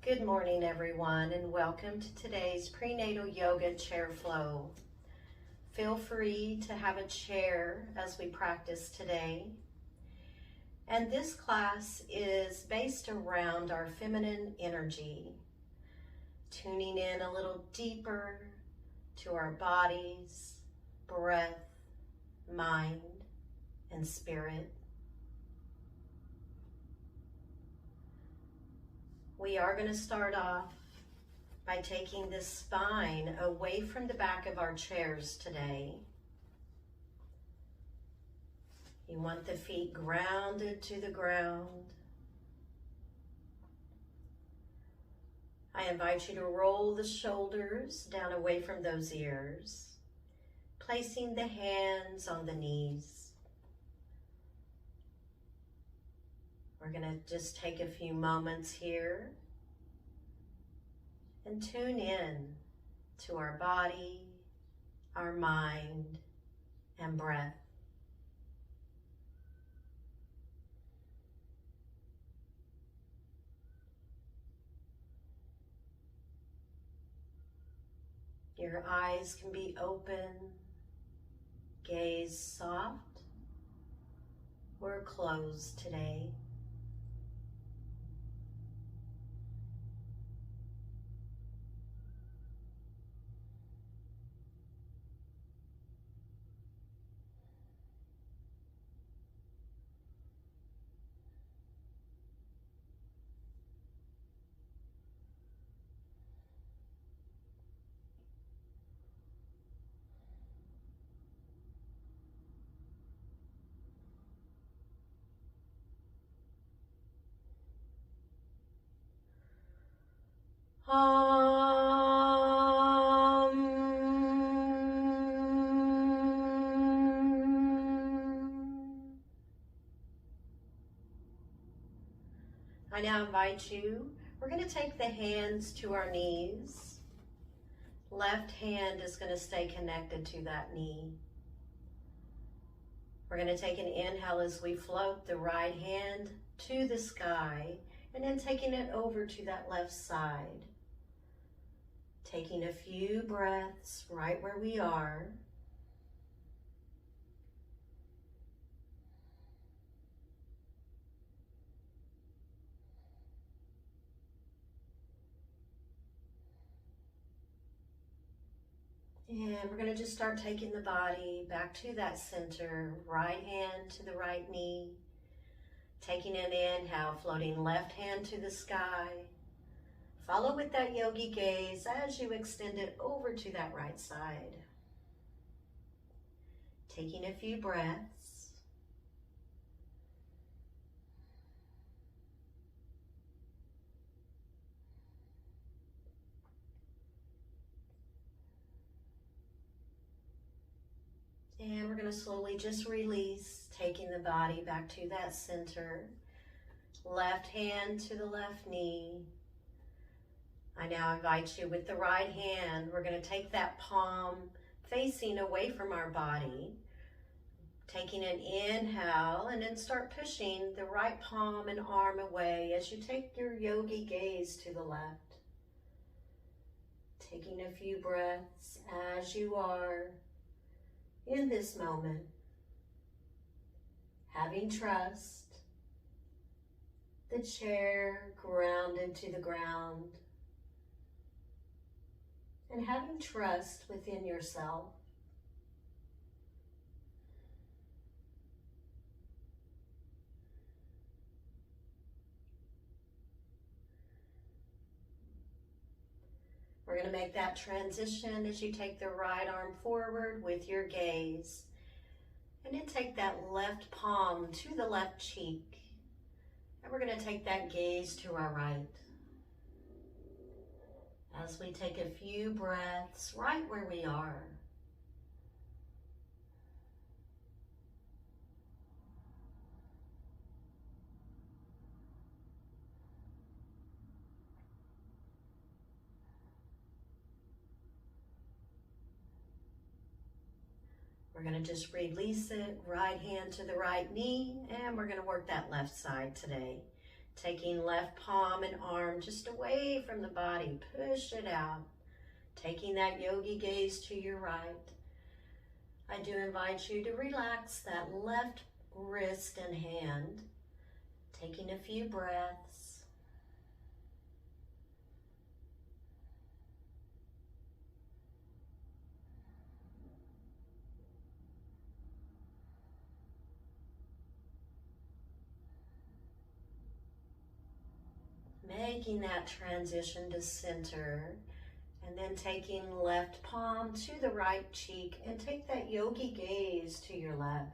Good morning, everyone, and welcome to today's prenatal yoga chair flow. Feel free to have a chair as we practice today. And this class is based around our feminine energy, tuning in a little deeper to our bodies, breath, mind, and spirit. We are going to start off by taking the spine away from the back of our chairs today. You want the feet grounded to the ground. I invite you to roll the shoulders down away from those ears, placing the hands on the knees. We're going to just take a few moments here and tune in to our body, our mind, and breath. Your eyes can be open, gaze soft, or closed today. I now invite you, we're going to take the hands to our knees. Left hand is going to stay connected to that knee. We're going to take an inhale as we float the right hand to the sky, and then taking it over to that left side. Taking a few breaths right where we are. And we're going to just start taking the body back to that center, right hand to the right knee. Taking an inhale, floating left hand to the sky. Follow with that yogi gaze as you extend it over to that right side. Taking a few breaths. And we're going to slowly just release, taking the body back to that center. Left hand to the left knee. I now invite you with the right hand, we're going to take that palm facing away from our body. Taking an inhale and then start pushing the right palm and arm away as you take your yogi gaze to the left. Taking a few breaths as you are in this moment, having trust, the chair grounded to the ground, and having trust within yourself. We're going to make that transition as you take the right arm forward with your gaze. And then take that left palm to the left cheek. And we're going to take that gaze to our right. As we take a few breaths right where we are. We're going to just release it, right hand to the right knee, and we're going to work that left side today. Taking left palm and arm just away from the body, push it out. Taking that yogi gaze to your right. I do invite you to relax that left wrist and hand. Taking a few breaths. Making that transition to center, and then taking left palm to the right cheek and take that yogi gaze to your left.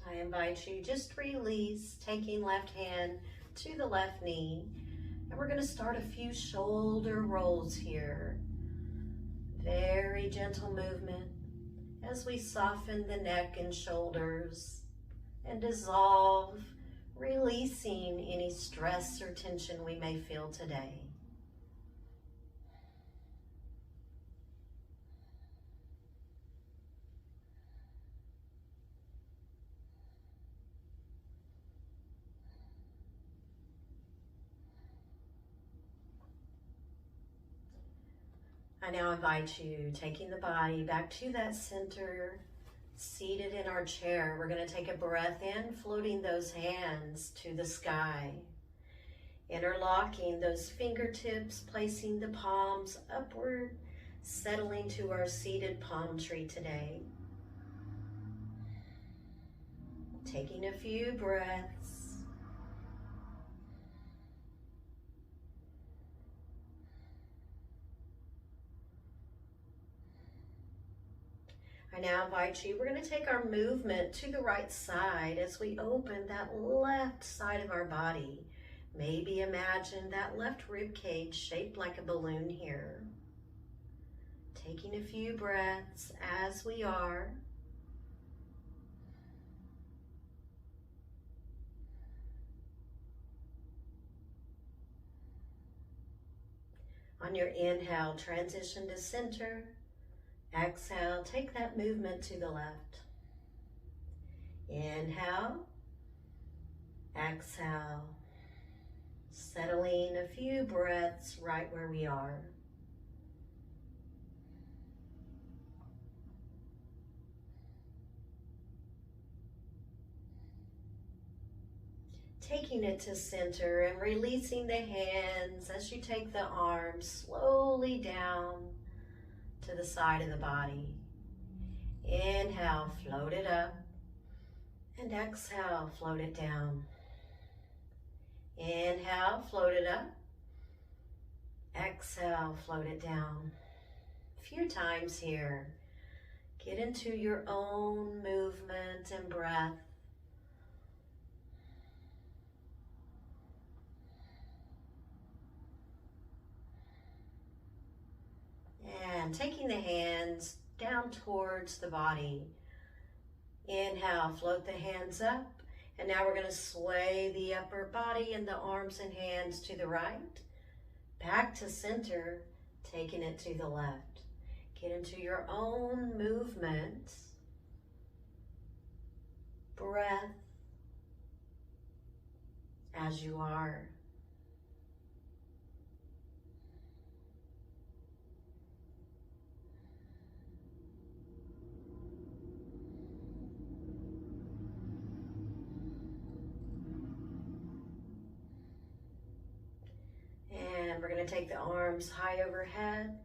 I invite you, just release, taking left hand to the left knee. And we're going to start a few shoulder rolls here. Very gentle movement as we soften the neck and shoulders and dissolve, releasing any stress or tension we may feel today. I now invite you, taking the body back to that center, seated in our chair. We're going to take a breath in, floating those hands to the sky. Interlocking those fingertips, placing the palms upward, settling to our seated palm tree today. Taking a few breaths. I now invite you, we're going to take our movement to the right side as we open that left side of our body. Maybe imagine that left rib cage shaped like a balloon here. Taking a few breaths as we are. On your inhale, transition to center. Exhale, take that movement to the left. Inhale, exhale, settling a few breaths right where we are. Taking it to center and releasing the hands as you take the arms slowly down to the side of the body. Inhale, float it up, and exhale, float it down. Inhale, float it up. Exhale, float it down. A few times here. Get into your own movement and breath. And taking the hands down towards the body. Inhale, float the hands up. And now we're going to sway the upper body and the arms and hands to the right. Back to center, taking it to the left. Get into your own movement. Breath as you are. And we're going to take the arms high overhead,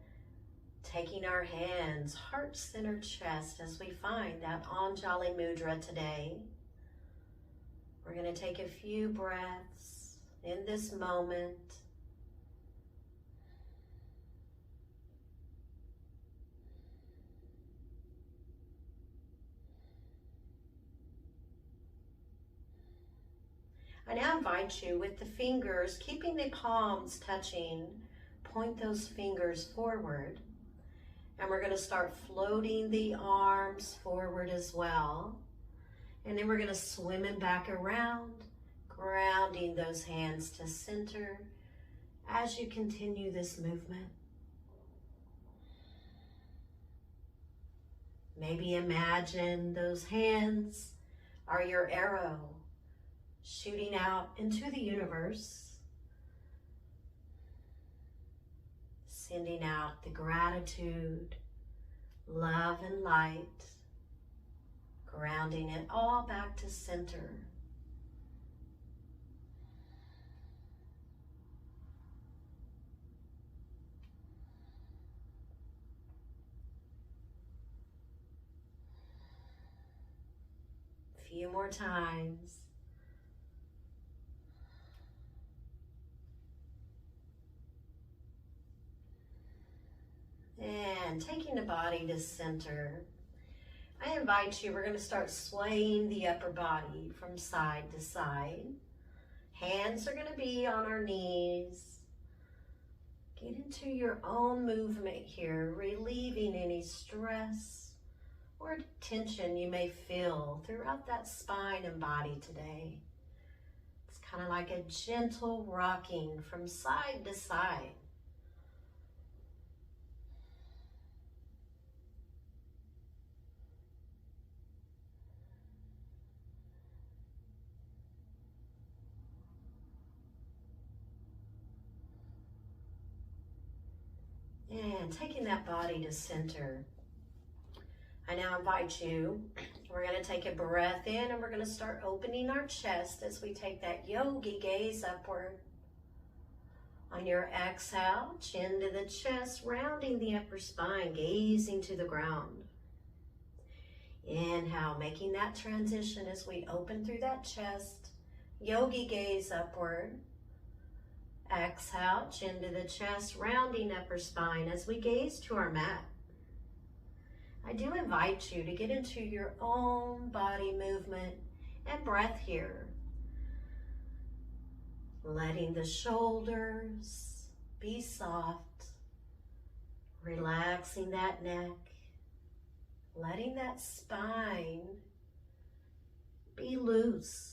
taking our hands heart-centered chest as we find that Anjali Mudra today. We're going to take a few breaths in this moment. I now invite you with the fingers, keeping the palms touching, point those fingers forward. And we're going to start floating the arms forward as well. And then we're going to swim it back around, grounding those hands to center as you continue this movement. Maybe imagine those hands are your arrow shooting out into the universe, sending out the gratitude, love, and light, grounding it all back to center. A few more times. And taking the body to center, I invite you, we're going to start swaying the upper body from side to side. Hands are going to be on our knees. Get into your own movement here, relieving any stress or tension you may feel throughout that spine and body today. It's kind of like a gentle rocking from side to side. And taking that body to center, I now invite you, we're going to take a breath in and we're going to start opening our chest as we take that yogi gaze upward. On your exhale, chin to the chest, rounding the upper spine, gazing to the ground. Inhale, making that transition as we open through that chest, yogi gaze upward. Exhale, chin to the chest, rounding upper spine as we gaze to our mat. I do invite you to get into your own body movement and breath here. Letting the shoulders be soft, relaxing that neck, letting that spine be loose.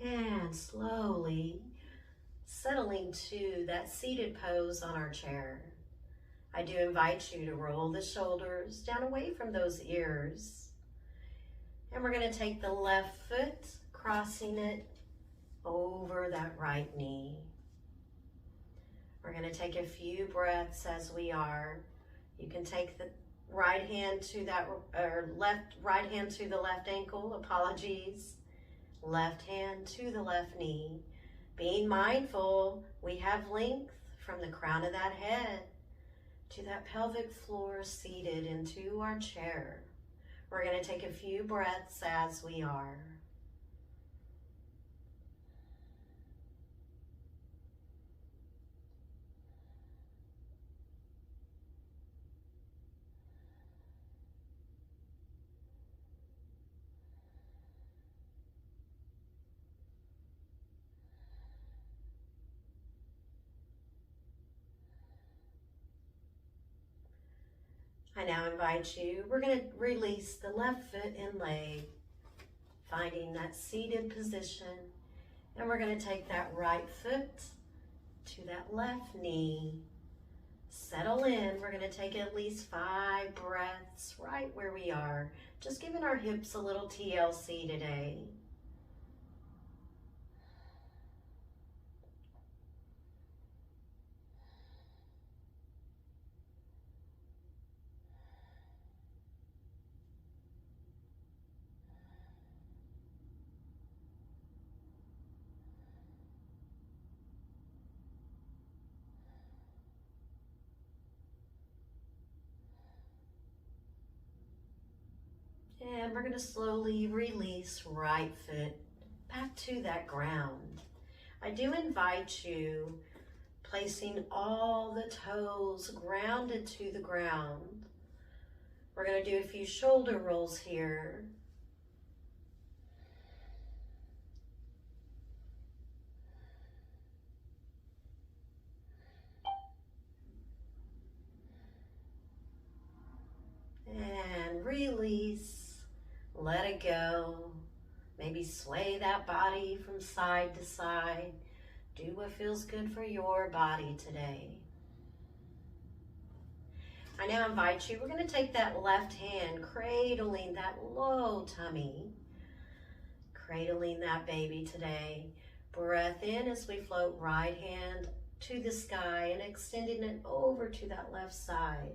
And slowly settling to that seated pose on our chair. I do invite you to roll the shoulders down away from those ears. And we're going to take the left foot, crossing it over that right knee. We're going to take a few breaths as we are. You can take the right hand to that, or right hand to the left ankle, apologies. Left hand to the left knee. Being mindful, we have length from the crown of that head to that pelvic floor, seated into our chair. We're going to take a few breaths as we are. I now invite you, we're going to release the left foot and leg, finding that seated position, and we're going to take that right foot to that left knee. Settle in. We're going to take at least 5 breaths right where we are, just giving our hips a little TLC today. And we're going to slowly release right foot back to that ground. I do invite you, placing all the toes grounded to the ground. We're going to do a few shoulder rolls here. And release, let it go. Maybe sway that body from side to side. Do what feels good for your body today. I now invite you, we're going to take that left hand, cradling that low tummy, cradling that baby today. Breath in as we float right hand to the sky and extending it over to that left side.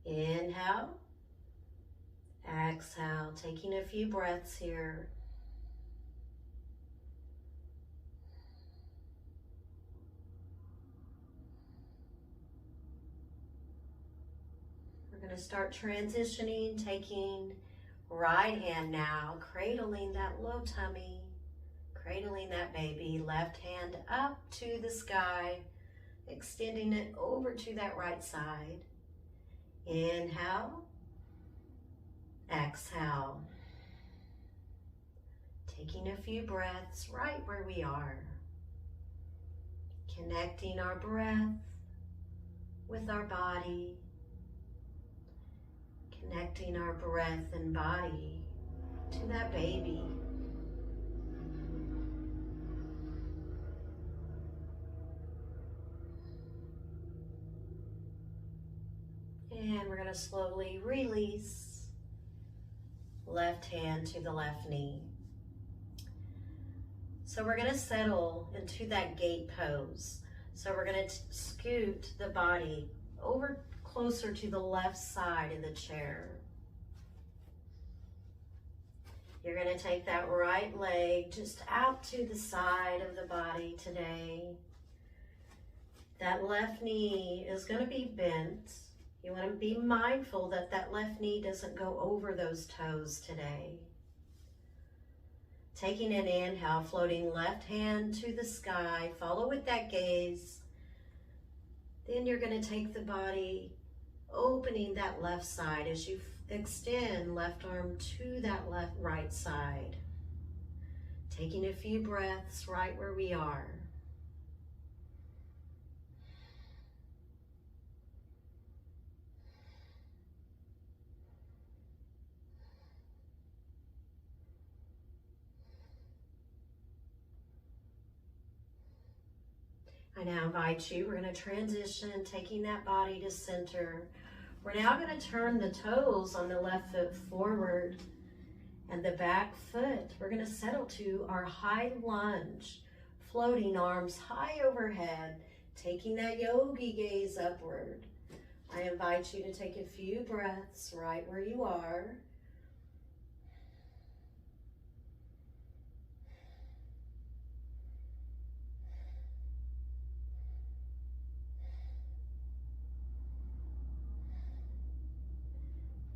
Inhale, exhale, taking a few breaths here. We're going to start transitioning, taking right hand now, cradling that low tummy, cradling that baby, left hand up to the sky, extending it over to that right side. Inhale, exhale, taking a few breaths right where we are, connecting our breath with our body, connecting our breath and body to that baby. And we're going to slowly release. Left hand to the left knee. So we're going to settle into that gate pose. So we're going to scoot the body over closer to the left side of the chair. You're going to take that right leg just out to the side of the body today. That left knee is going to be bent. You want to be mindful that that left knee doesn't go over those toes today. Taking an inhale, floating left hand to the sky, follow with that gaze. Then you're going to take the body, opening that left side as you extend left arm to that right side. Taking a few breaths right where we are. I now invite you, we're going to transition, taking that body to center. We're now going to turn the toes on the left foot forward and the back foot. We're going to settle to our high lunge, floating arms high overhead, taking that yogi gaze upward. I invite you to take a few breaths right where you are.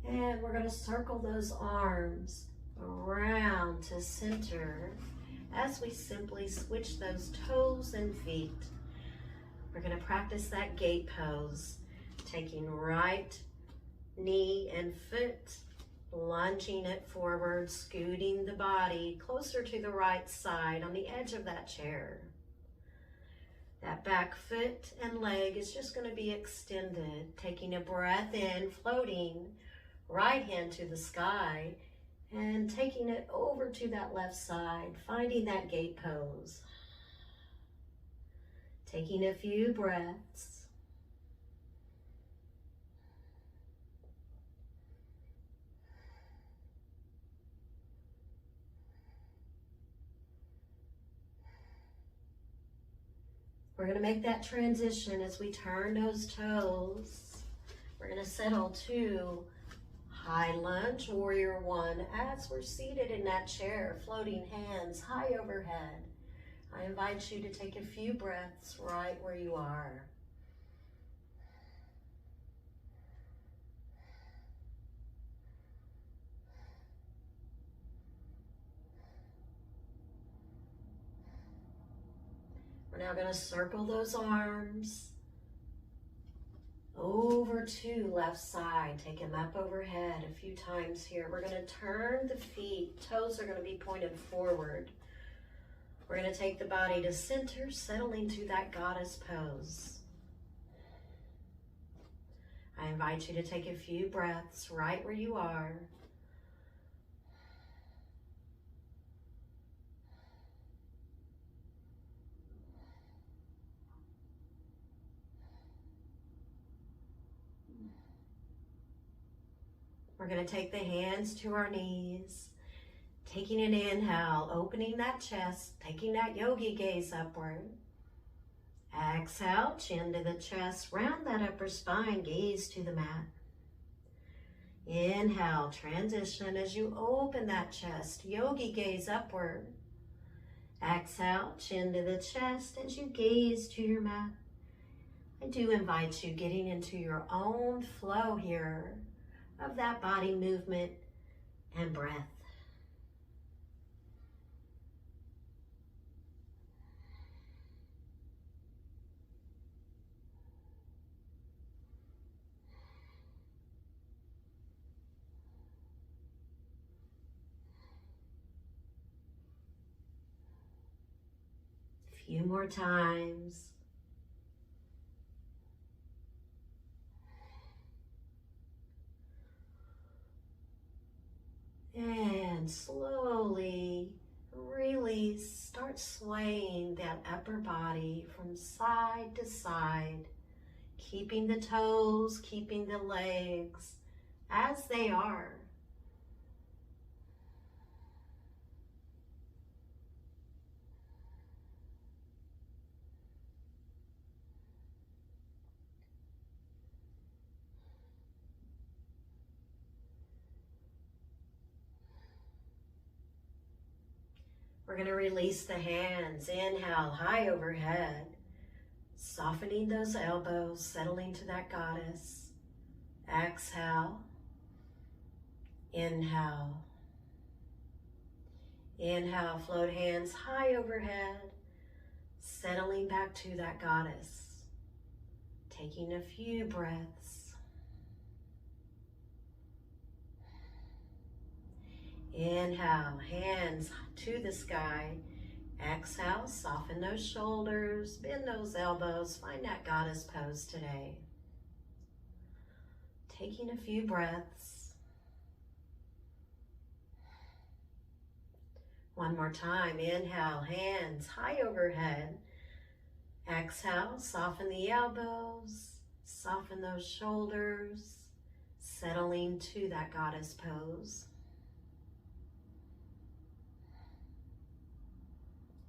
And we're going to circle those arms around to center as we simply switch those toes and feet. We're going to practice that gate pose, taking right knee and foot, lunging it forward, scooting the body closer to the right side on the edge of that chair. That back foot and leg is just going to be extended, taking a breath in, floating right hand to the sky and taking it over to that left side, finding that gate pose. Taking a few breaths. We're going to make that transition as we turn those toes. We're going to settle to high lunge, warrior one, as we're seated in that chair, floating hands high overhead. I invite you to take a few breaths right where you are. We're We're now going to circle those arms over to left side. Take them up overhead a few times here. We're going to turn the feet. Toes are going to be pointed forward. We're going to take the body to center, settling to that goddess pose. I invite you to take a few breaths right where you are. We're going to take the hands to our knees, taking an inhale, opening that chest, taking that yogi gaze upward. Exhale, chin to the chest, round that upper spine, gaze to the mat. Inhale, transition as you open that chest, yogi gaze upward. Exhale, chin to the chest as you gaze to your mat. I do invite you getting into your own flow here of that body movement and breath. A few more times. And slowly release, start swaying that upper body from side to side, keeping the toes, keeping the legs as they are. We're going to release the hands. Inhale, high overhead. Softening those elbows, settling to that goddess. Exhale. Inhale. Inhale, float hands high overhead. Settling back to that goddess. Taking a few breaths. Inhale, hands to the sky. Exhale, soften those shoulders, bend those elbows, find that goddess pose today. Taking a few breaths. One more time, inhale, hands high overhead. Exhale, soften the elbows, soften those shoulders, settling to that goddess pose.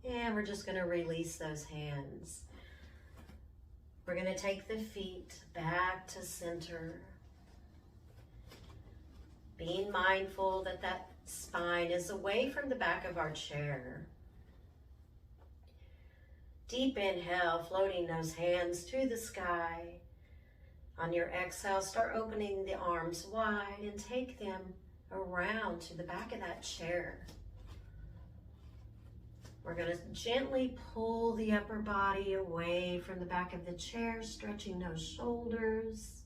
And we're just going to release those hands. We're going to take the feet back to center. Being mindful that that spine is away from the back of our chair. Deep inhale, floating those hands to the sky. On your exhale, start opening the arms wide and take them around to the back of that chair. We're going to gently pull the upper body away from the back of the chair, stretching those shoulders.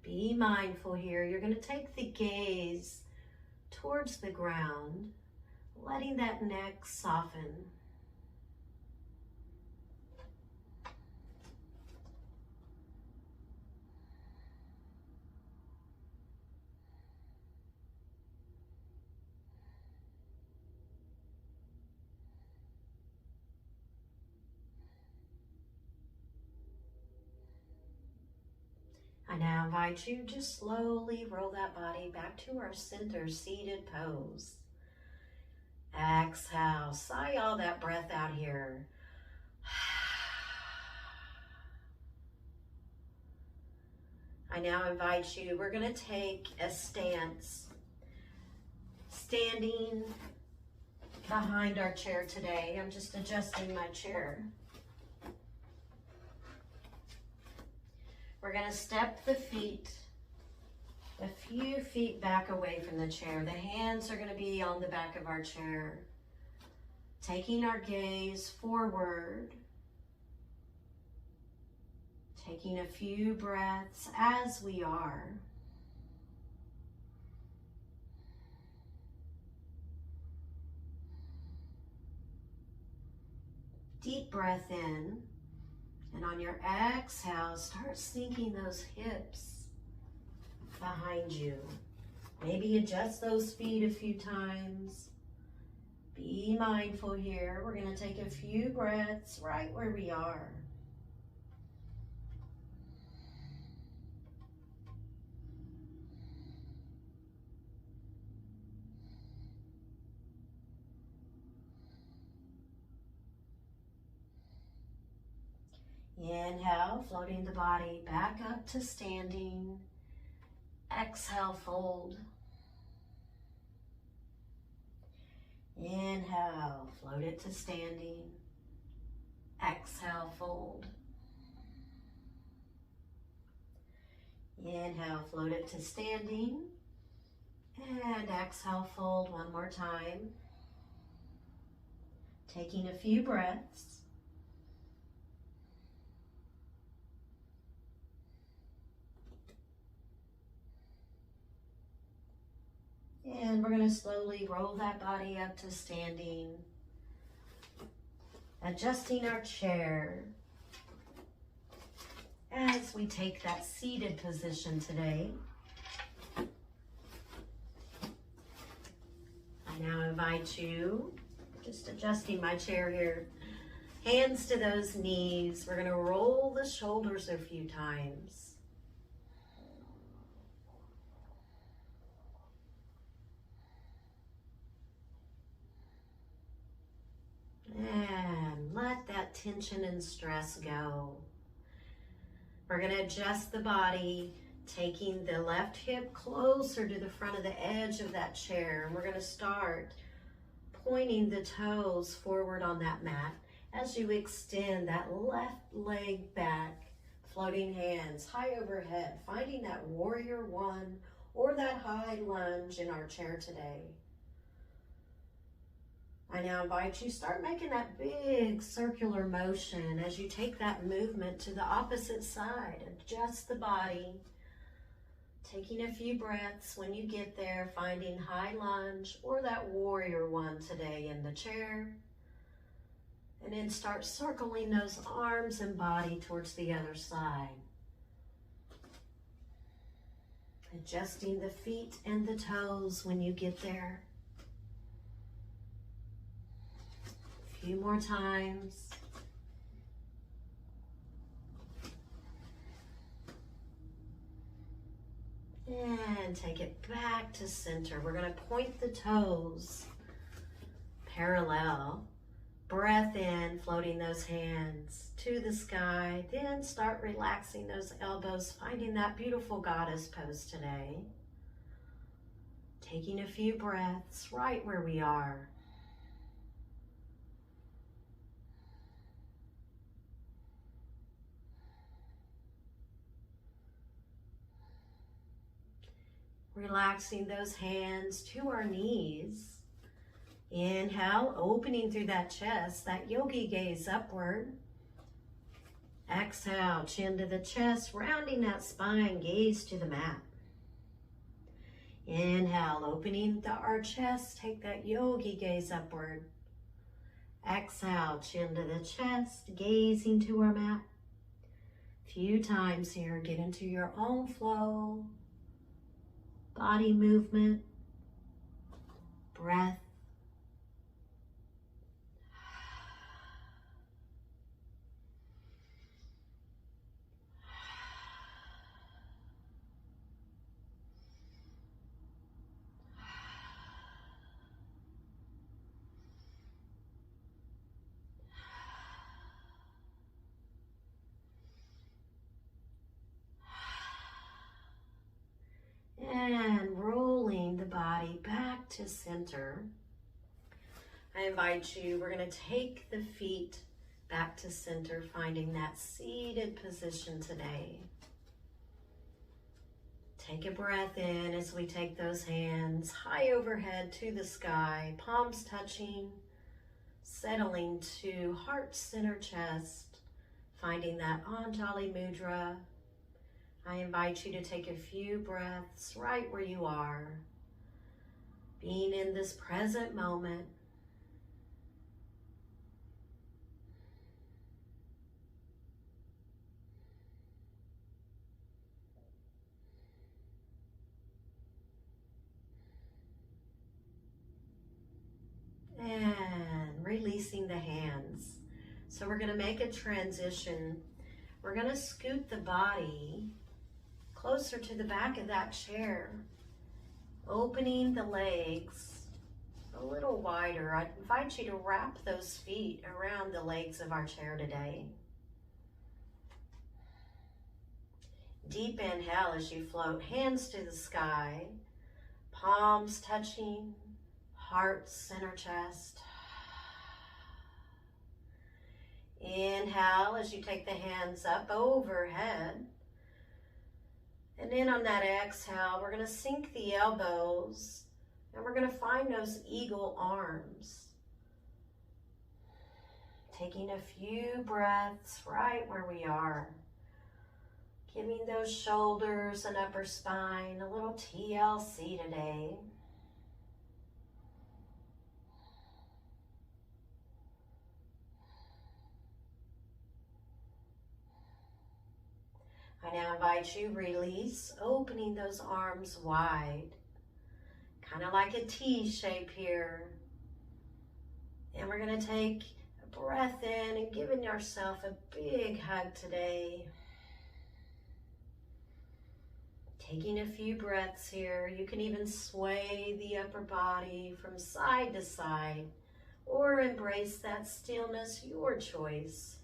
Be mindful here. You're going to take the gaze towards the ground, letting that neck soften. I now invite you to slowly roll that body back to our center seated pose. Exhale, sigh all that breath out here. I now invite you, we're going to take a stance, standing behind our chair today. I'm just adjusting my chair. We're going to step the feet a few feet back away from the chair. The hands are going to be on the back of our chair. Taking our gaze forward, Taking a few breaths as we are. Deep breath in, and on your exhale, start sinking those hips behind you. Maybe adjust those feet a few times. Be mindful here. We're going to take a few breaths right where we are. Inhale, floating the body back up to standing. Exhale, fold. Inhale, float it to standing. Exhale, fold. Inhale, float it to standing. And exhale, fold one more time. Taking a few breaths. And we're going to slowly roll that body up to standing. Adjusting our chair as we take that seated position today. I now invite you, just adjusting my chair here, hands to those knees. We're going to roll the shoulders a few times. And let that tension and stress go. We're going to adjust the body, taking the left hip closer to the front of the edge of that chair. And we're going to start pointing the toes forward on that mat as you extend that left leg back, floating hands high overhead, finding that warrior one or that high lunge in our chair today. I now invite you, start making that big circular motion as you take that movement to the opposite side. Adjust the body, taking a few breaths when you get there, finding high lunge or that warrior one today in the chair. And then start circling those arms and body towards the other side. Adjusting the feet and the toes when you get there. Few more times. And take it back to center. We're going to point the toes parallel. Breath in, floating those hands to the sky. Then start relaxing those elbows, finding that beautiful goddess pose today. Taking a few breaths right where we are. Relaxing those hands to our knees. Inhale, opening through that chest, that yogi gaze upward. Exhale, chin to the chest, rounding that spine, gaze to the mat. Inhale, opening our chest, take that yogi gaze upward. Exhale, chin to the chest, gazing to our mat. Few times here, get into your own flow. Body movement, breath. And rolling the body back to center. I invite you, we're going to take the feet back to center, finding that seated position today. Take a breath in as we take those hands high overhead to the sky, palms touching, settling to heart center chest, finding that Anjali Mudra. I invite you to take a few breaths right where you are, being in this present moment. And releasing the hands. So we're going to make a transition. We're going to scoot the body closer to the back of that chair, opening the legs a little wider. I invite you to wrap those feet around the legs of our chair today. Deep inhale as you float, hands to the sky, palms touching, heart, center, chest. Inhale as you take the hands up overhead. And then on that exhale, we're going to sink the elbows and we're going to find those eagle arms. Taking a few breaths right where we are. Giving those shoulders and upper spine a little TLC today. I now invite you, release, opening those arms wide, kind of like a T shape here. And we're going to take a breath in and giving yourself a big hug today. Taking a few breaths here. You can even sway the upper body from side to side or embrace that stillness, your choice.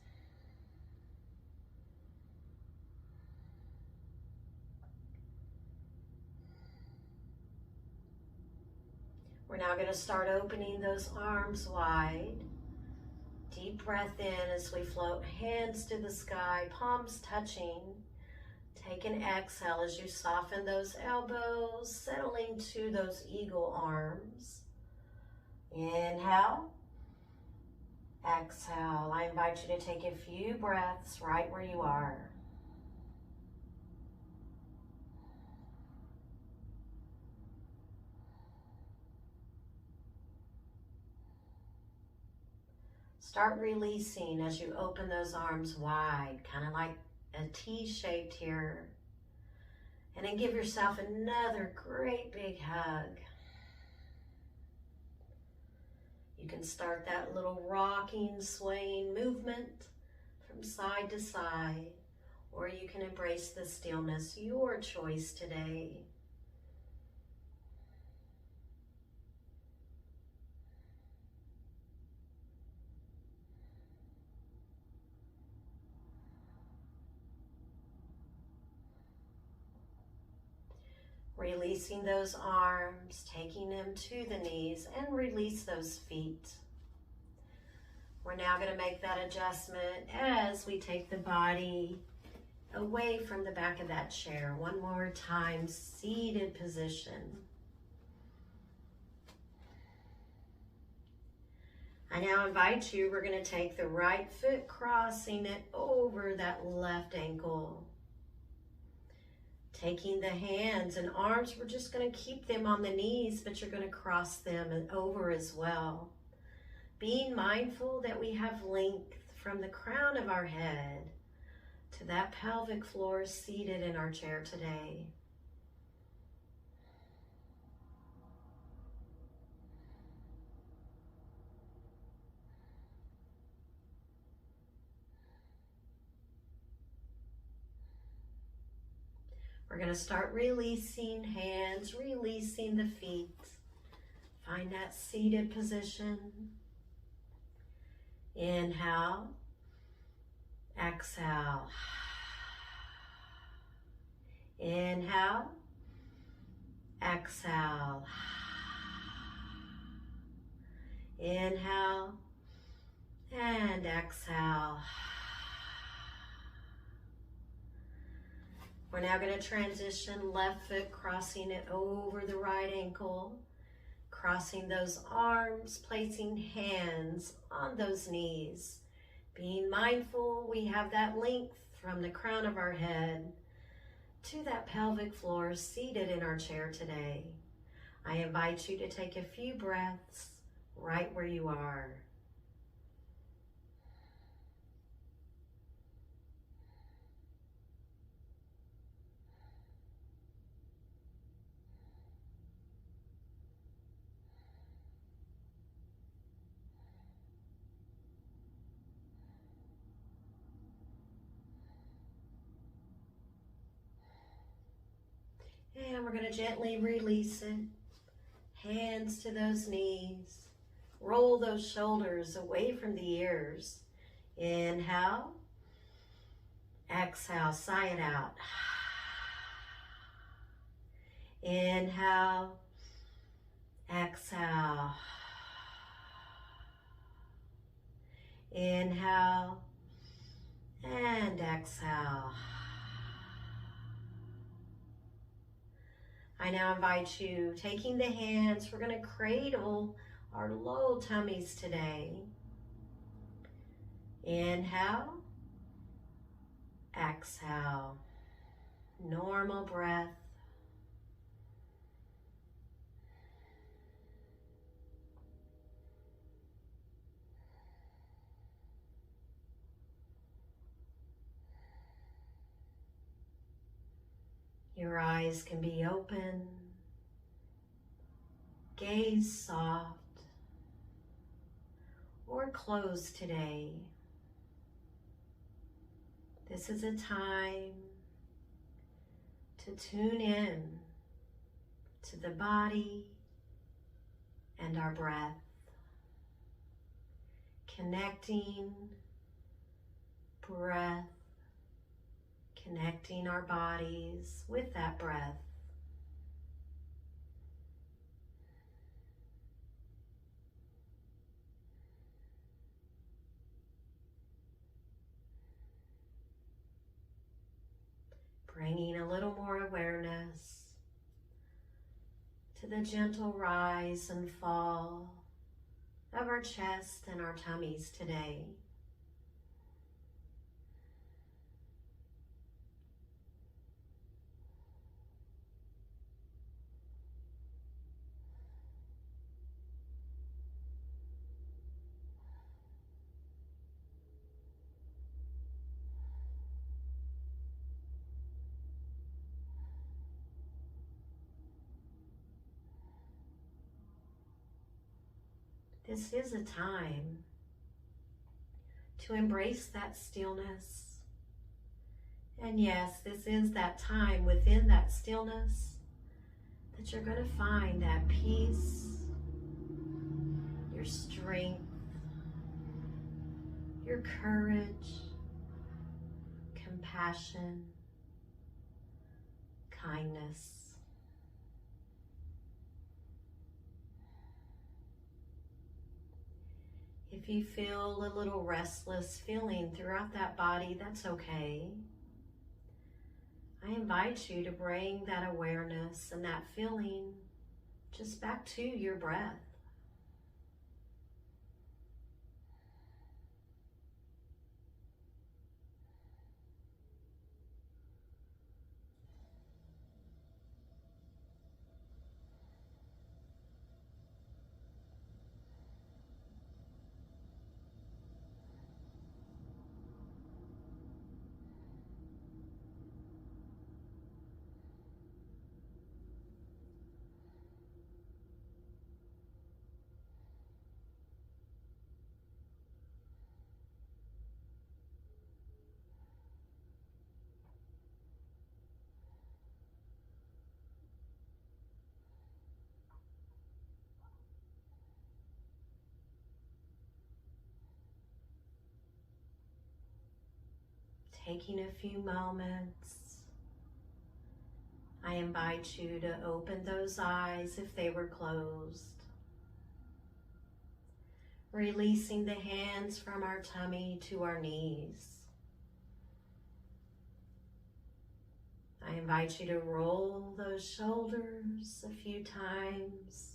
We're now going to start opening those arms wide. Deep breath in as we float, hands to the sky, palms touching. Take an exhale as you soften those elbows, settling to those eagle arms. Inhale. Exhale. I invite you to take a few breaths right where you are. Start releasing as you open those arms wide, kind of like a T-shaped here. And then give yourself another great big hug. You can start that little rocking, swaying movement from side to side, or you can embrace the stillness, your choice today. Releasing those arms, taking them to the knees, and release those feet. We're now going to make that adjustment as we take the body away from the back of that chair. One more time, seated position. I now invite you, we're going to take the right foot, crossing it over that left ankle. Taking the hands and arms, we're just going to keep them on the knees, but you're going to cross them and over as well. Being mindful that we have length from the crown of our head to that pelvic floor seated in our chair today. We're going to start releasing hands, releasing the feet. Find that seated position. Inhale. Exhale. Inhale. Exhale. Inhale and exhale. We're now going to transition left foot, crossing it over the right ankle, crossing those arms, placing hands on those knees, Being mindful, we have that length from the crown of our head to that pelvic floor, seated in our chair today. I invite you to take a few breaths right where you are. And we're going to gently release it. Hands to those knees. Roll those shoulders away from the ears. Inhale. Exhale, sigh it out. Inhale. Exhale. Inhale. And exhale. I now invite you, taking the hands, we're going to cradle our low tummies today. Inhale, exhale, normal breath. Your eyes can be open, gaze soft, or closed today. This is a time to tune in to the body and our breath, connecting breath, connecting our bodies with that breath. Bringing a little more awareness to the gentle rise and fall of our chest and our tummies today. This is a time to embrace that stillness. And yes, this is that time within that stillness that you're going to find that peace, your strength, your courage, compassion, kindness. If you feel a little restless feeling throughout that body, that's okay. I invite you to bring that awareness and that feeling just back to your breath. Taking a few moments, I invite you to open those eyes if they were closed. Releasing the hands from our tummy to our knees. I invite you to roll those shoulders a few times.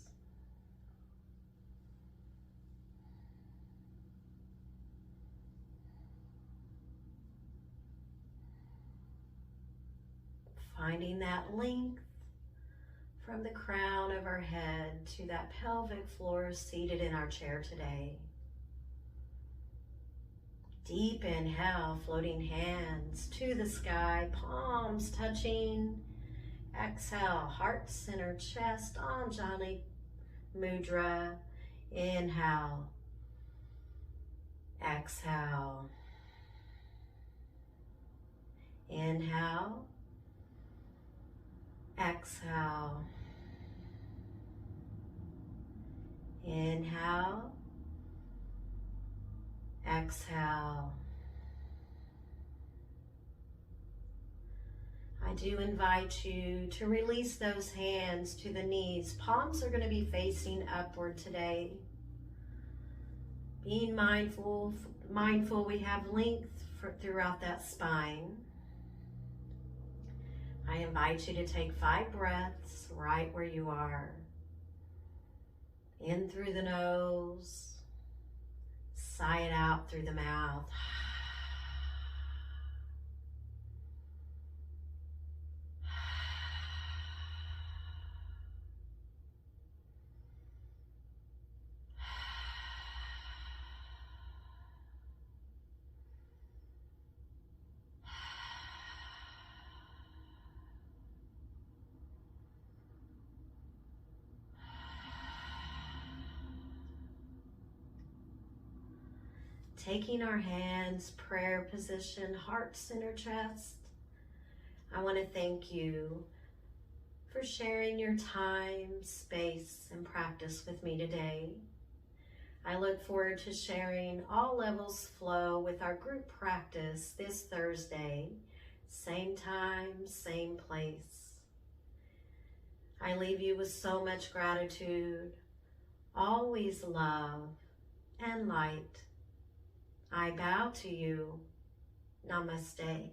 Finding that length from the crown of our head to that pelvic floor seated in our chair today. Deep inhale, floating hands to the sky, palms touching. Exhale, heart center, chest, Anjali Mudra. Inhale. Exhale. Inhale. Exhale. Inhale. Exhale. I do invite you to release those hands to the knees. Palms are going to be facing upward today. Being mindful we have length throughout that spine. I invite you to take 5 breaths right where you are. In through the nose, sigh it out through the mouth. Taking our hands, prayer position, heart center, chest. I want to thank you for sharing your time, space, and practice with me today. I look forward to sharing All Levels Flow with our group practice this Thursday, same time, same place. I leave you with so much gratitude, always love and light. I bow to you. Namaste.